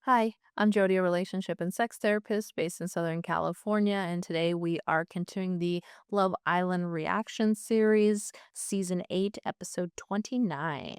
Hi, I'm Jodie, a relationship and sex therapist based in Southern California, and today we are continuing the Love Island reaction series, Season 8, Episode 29.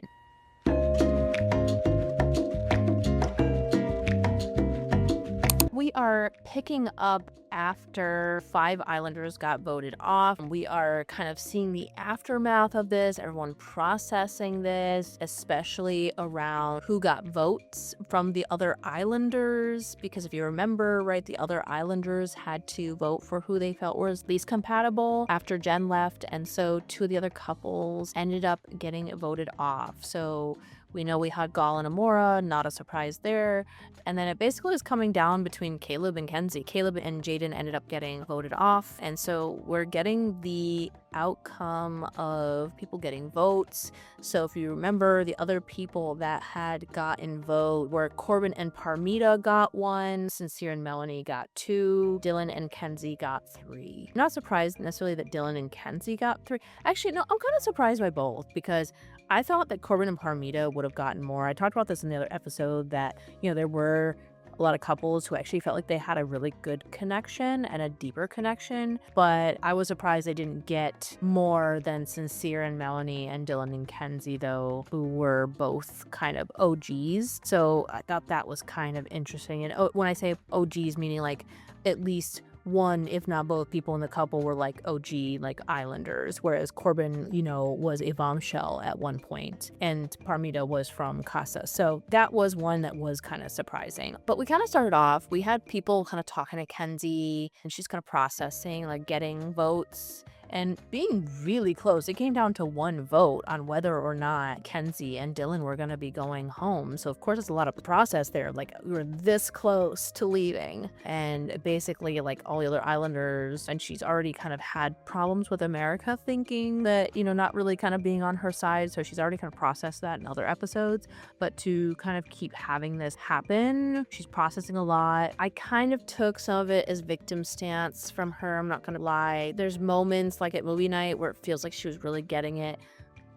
We are picking up after 5 Islanders got voted off. We are kind of seeing the aftermath of this, everyone processing this, especially around who got votes from the other Islanders. Because if you remember, right, the other Islanders had to vote for who they felt was least compatible after Jen left. And so two of the other couples ended up getting voted off. So we know we had Gall and Amora, not a surprise there. And then it basically is coming down between Caleb and Kenzie. Caleb and Jaden ended up getting voted off. And so we're getting the outcome of people getting votes. So if you remember, the other people that had gotten vote were Corbin and Parmita got 1, Sincere and Melanie got 2, Dylan and Kenzie got 3. Not surprised necessarily that Dylan and Kenzie got 3. Actually, no, I'm kind of surprised by both because I thought that Corbin and Parmita would have gotten more. I talked about this in the other episode that, there were a lot of couples who actually felt like they had a really good connection and a deeper connection, but I was surprised they didn't get more than Sincere and Melanie and Dylan and Kenzie, though, who were both kind of OGs. So I thought that was kind of interesting. And when I say OGs, meaning like at least one, if not both people in the couple were like OG, like Islanders, whereas Corbin, was a bombshell at one point, and Parmita was from Casa. So that was one that was kind of surprising. But we kind of started off, we had people kind of talking to Kenzie, and she's kind of processing, like getting votes and being really close. It came down to one vote on whether or not Kenzie and Dylan were going to be going home. So of course it's a lot of process there. Like we were this close to leaving, and basically like all the other Islanders, and she's already kind of had problems with America thinking that, not really kind of being on her side. So she's already kind of processed that in other episodes, but to kind of keep having this happen, she's processing a lot. I kind of took some of it as victim stance from her. I'm not going to lie. There's moments like at movie night where it feels like she was really getting it.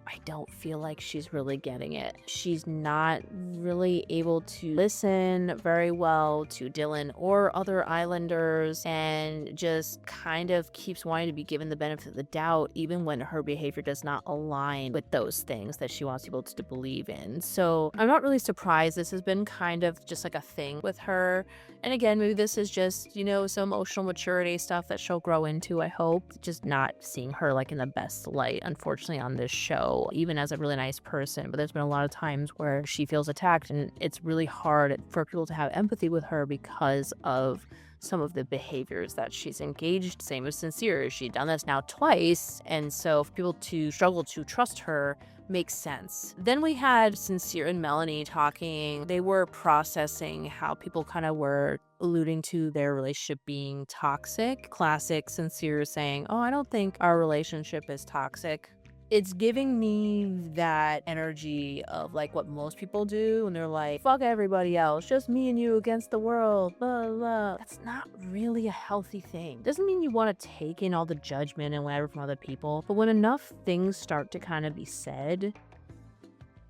I don't feel like she's really getting it. She's not really able to listen very well to Dylan or other Islanders, and just kind of keeps wanting to be given the benefit of the doubt even when her behavior does not align with those things that she wants people to believe in. So I'm not really surprised. This has been kind of just like a thing with her. And again, maybe this is just, some emotional maturity stuff that she'll grow into, I hope. Just not seeing her like in the best light, unfortunately, on this show, even as a really nice person. But there's been a lot of times where she feels attacked, and it's really hard for people to have empathy with her because of some of the behaviors that she's engaged. Same as Sincere. She's done this now twice, and so for people to struggle to trust her makes sense. Then we had Sincere and Melanie talking. They were processing how people kind of were alluding to their relationship being toxic. Classic Sincere saying, "Oh, I don't think our relationship is toxic." It's giving me that energy of like what most people do when they're like, fuck everybody else, just me and you against the world, blah, blah. That's not really a healthy thing. Doesn't mean you want to take in all the judgment and whatever from other people, but when enough things start to kind of be said,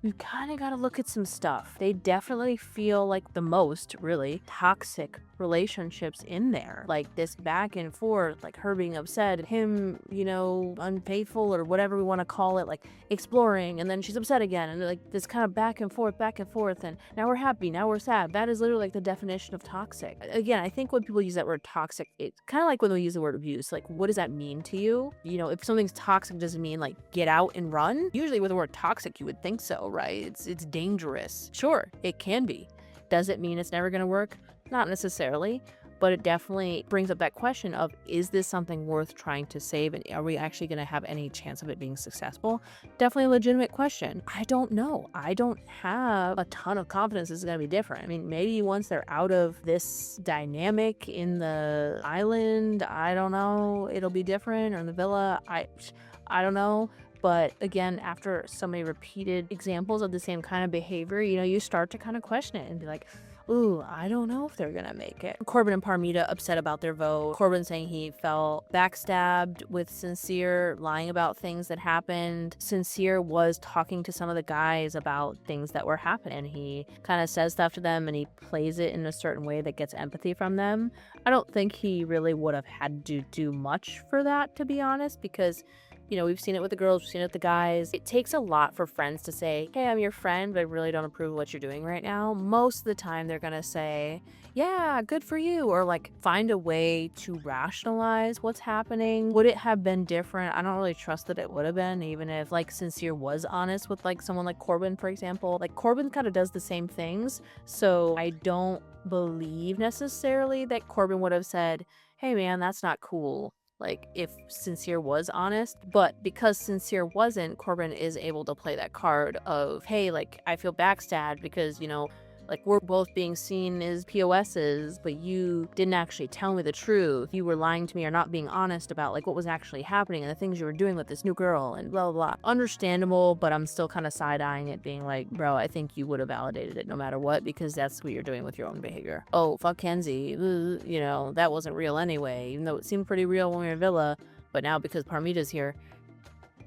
you kind of got to look at some stuff. They definitely feel like the most really toxic relationships in there, like this back and forth, like her being upset, him, unfaithful or whatever we want to call it, like exploring, and then she's upset again, and like this kind of back and forth, and now we're happy, now we're sad. That is literally like the definition of toxic. Again, I think when people use that word toxic, it's kind of like when we use the word abuse. Like, what does that mean to you? If something's toxic, doesn't mean like get out and run. Usually with the word toxic, you would think so, right? It's dangerous. Sure, it can be. Does it mean it's never going to work? Not necessarily, but it definitely brings up that question of, is this something worth trying to save, and are we actually going to have any chance of it being successful? Definitely a legitimate question. I don't know. I don't have a ton of confidence this is going to be different. I mean, maybe once they're out of this dynamic in the island, I don't know, it'll be different, or in the villa, I don't know. But again, after so many repeated examples of the same kind of behavior, you start to kind of question it and be like, ooh, I don't know if they're gonna make it. Corbin and Parmita upset about their vote. Corbin saying he felt backstabbed with Sincere, lying about things that happened. Sincere was talking to some of the guys about things that were happening. He kind of says stuff to them and he plays it in a certain way that gets empathy from them. I don't think he really would have had to do much for that, to be honest, because we've seen it with the girls, we've seen it with the guys. It takes a lot for friends to say, hey, I'm your friend, but I really don't approve of what you're doing right now. Most of the time, they're going to say, yeah, good for you, or like find a way to rationalize what's happening. Would it have been different? I don't really trust that it would have been, even if like Sincere was honest with like someone like Corbin, for example. Like Corbin kind of does the same things, so I don't believe necessarily that Corbin would have said, hey man, that's not cool, like if Sincere was honest. But because Sincere wasn't, Corbin is able to play that card of, hey, like I feel backstabbed because like we're both being seen as POSs, but you didn't actually tell me the truth. You were lying to me or not being honest about like what was actually happening and the things you were doing with this new girl and blah, blah, blah. Understandable, but I'm still kind of side-eyeing it, being like, bro, I think you would have validated it no matter what, because that's what you're doing with your own behavior. Oh, fuck Kenzie. That wasn't real anyway, even though it seemed pretty real when we were in Villa, but now because Parmita's here,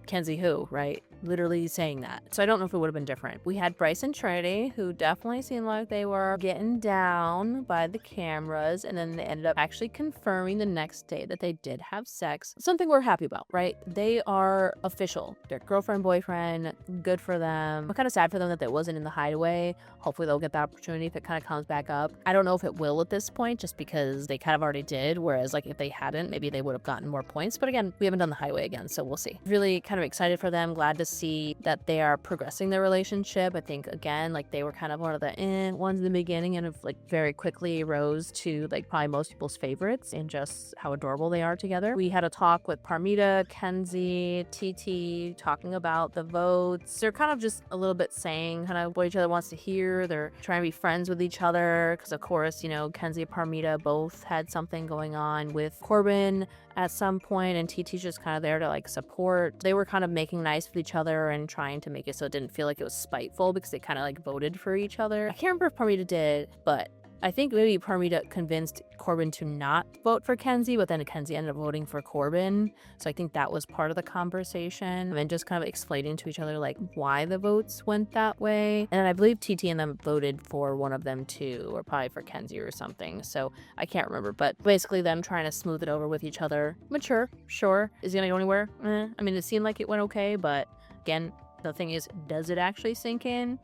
Kenzie who, right? Literally saying that. So I don't know if it would have been different. We had Bryce and Trinity, who definitely seemed like they were getting down by the cameras, and then they ended up actually confirming the next day that they did have sex. Something we're happy about, right? They are official. They're girlfriend, boyfriend. Good for them. I'm kind of sad for them that wasn't in the hideaway. Hopefully they'll get that opportunity if it kind of comes back up. I don't know if it will at this point, just because they kind of already did, whereas like if they hadn't, maybe they would have gotten more points. But again, we haven't done the hideaway again, so we'll see. Really kind of excited for them. Glad to see that they are progressing their relationship. I think again, like they were kind of one of the ones in the beginning, and have like very quickly rose to like probably most people's favorites and just how adorable they are together. We had a talk with Parmita, Kenzie, TT, talking about the votes. They're kind of just a little bit saying kind of what each other wants to hear. They're trying to be friends with each other because of course, Kenzie and Parmita both had something going on with Corbin at some point, and TT's just kind of there to like support. They were kind of making nice with each other and trying to make it so it didn't feel like it was spiteful, because they kind of like voted for each other. I can't remember if Parmita did, but I think maybe Parmita convinced Corbin to not vote for Kenzie, but then Kenzie ended up voting for Corbin. So I think that was part of the conversation, and just kind of explaining to each other like why the votes went that way. And then I believe TT and them voted for one of them too, or probably for Kenzie or something. So I can't remember, but basically them trying to smooth it over with each other. Mature, sure. Is it gonna go anywhere? I mean, it seemed like it went okay, but again, the thing is, does it actually sink in?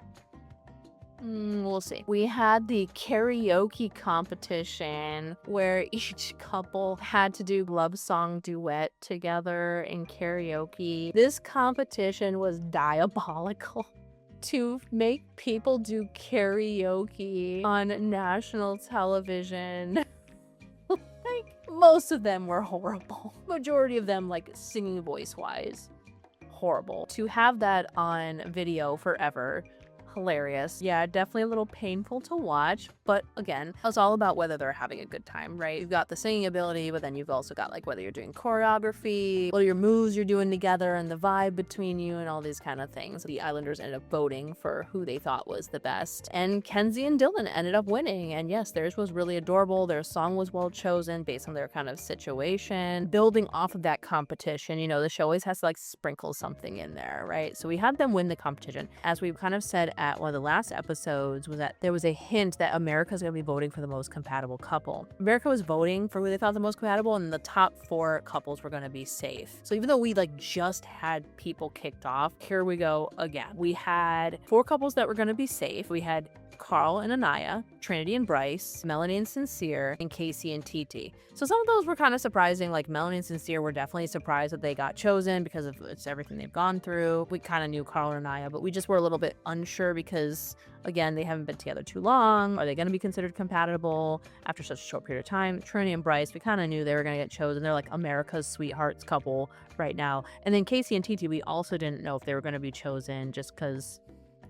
We'll see. We had the karaoke competition where each couple had to do love song duet together in karaoke. This competition was diabolical. To make people do karaoke on national television. Like, most of them were horrible. Majority of them, like, singing voice-wise, horrible. To have that on video forever, hilarious. Yeah, definitely a little painful to watch, but again, it's all about whether they're having a good time, right? You've got the singing ability, but then you've also got like whether you're doing choreography, what are your moves you're doing together, and the vibe between you, and all these kind of things. The Islanders ended up voting for who they thought was the best, and Kenzie and Dylan ended up winning. And yes, theirs was really adorable. Their song was well chosen based on their kind of situation. Building off of that competition, the show always has to like sprinkle something in there, right? So we had them win the competition. As we kind of said at one of the last episodes, was that there was a hint that America's going to be voting for the most compatible couple. America was voting for who they thought the most compatible, and the top 4 couples were going to be safe. So even though we like just had people kicked off, here we go again. We had 4 couples that were going to be safe. We had Carl and Anaya, Trinity and Bryce, Melanie and Sincere, and Casey and TT. So some of those were kind of surprising. Like Melanie and Sincere were definitely surprised that they got chosen because of it's everything they've gone through. We kind of knew Carl and Anaya, but we just were a little bit unsure because, again, they haven't been together too long. Are they going to be considered compatible after such a short period of time? Trinity and Bryce, we kind of knew they were going to get chosen. They're like America's sweethearts couple right now. And then Casey and TT, we also didn't know if they were going to be chosen just because,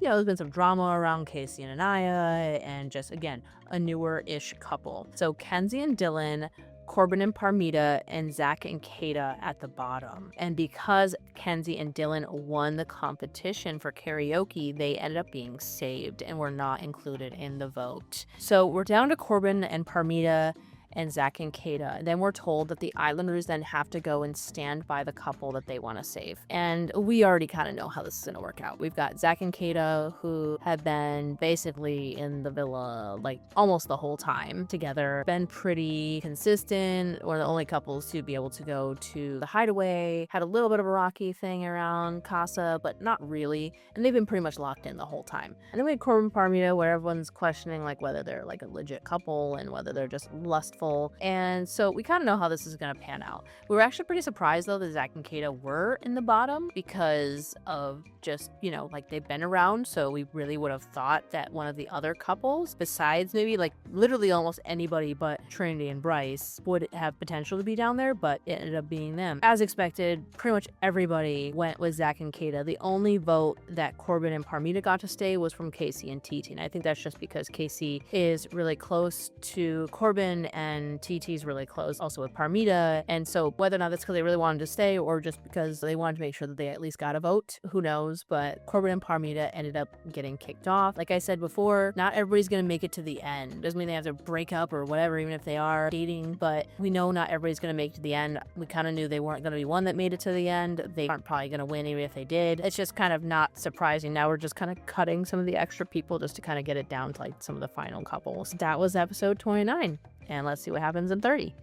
there's been some drama around Casey and Anaya, and just, again, a newer-ish couple. So Kenzie and Dylan Corbin and Parmita, and Zach and Kata at the bottom. And because Kenzie and Dylan won the competition for karaoke, they ended up being saved and were not included in the vote. So we're down to Corbin and Parmita and Zach and Kata. And then we're told that the Islanders then have to go and stand by the couple that they want to save. And we already kind of know how this is going to work out. We've got Zach and Kata, who have been basically in the villa like almost the whole time together, been pretty consistent, one of the only couples to be able to go to the hideaway, had a little bit of a rocky thing around Casa, but not really. And they've been pretty much locked in the whole time. And then we had Corbin and Parmita, where everyone's questioning like whether they're like a legit couple and whether they're just lustful. And so we kind of know how this is going to pan out. We were actually pretty surprised though that Zach and Kata were in the bottom because of just, you know, like they've been around. So we really would have thought that one of the other couples, besides maybe like literally almost anybody but Trinity and Bryce, would have potential to be down there, but it ended up being them. As expected, pretty much everybody went with Zach and Kata. The only vote that Corbin and Parmita got to stay was from Casey and TT. And I think that's just because Casey is really close to Corbin and TT's really close also with Parmita. And so whether or not that's because they really wanted to stay or just because they wanted to make sure that they at least got a vote, who knows? But Corbin and Parmita ended up getting kicked off. Like I said before, not everybody's going to make it to the end. Doesn't mean they have to break up or whatever, even if they are dating, but we know not everybody's going to make it to the end. We kind of knew they weren't going to be one that made it to the end. They aren't probably going to win even if they did. It's just kind of not surprising. Now we're just kind of cutting some of the extra people just to kind of get it down to like some of the final couples. That was episode 29. And let's see what happens in 30.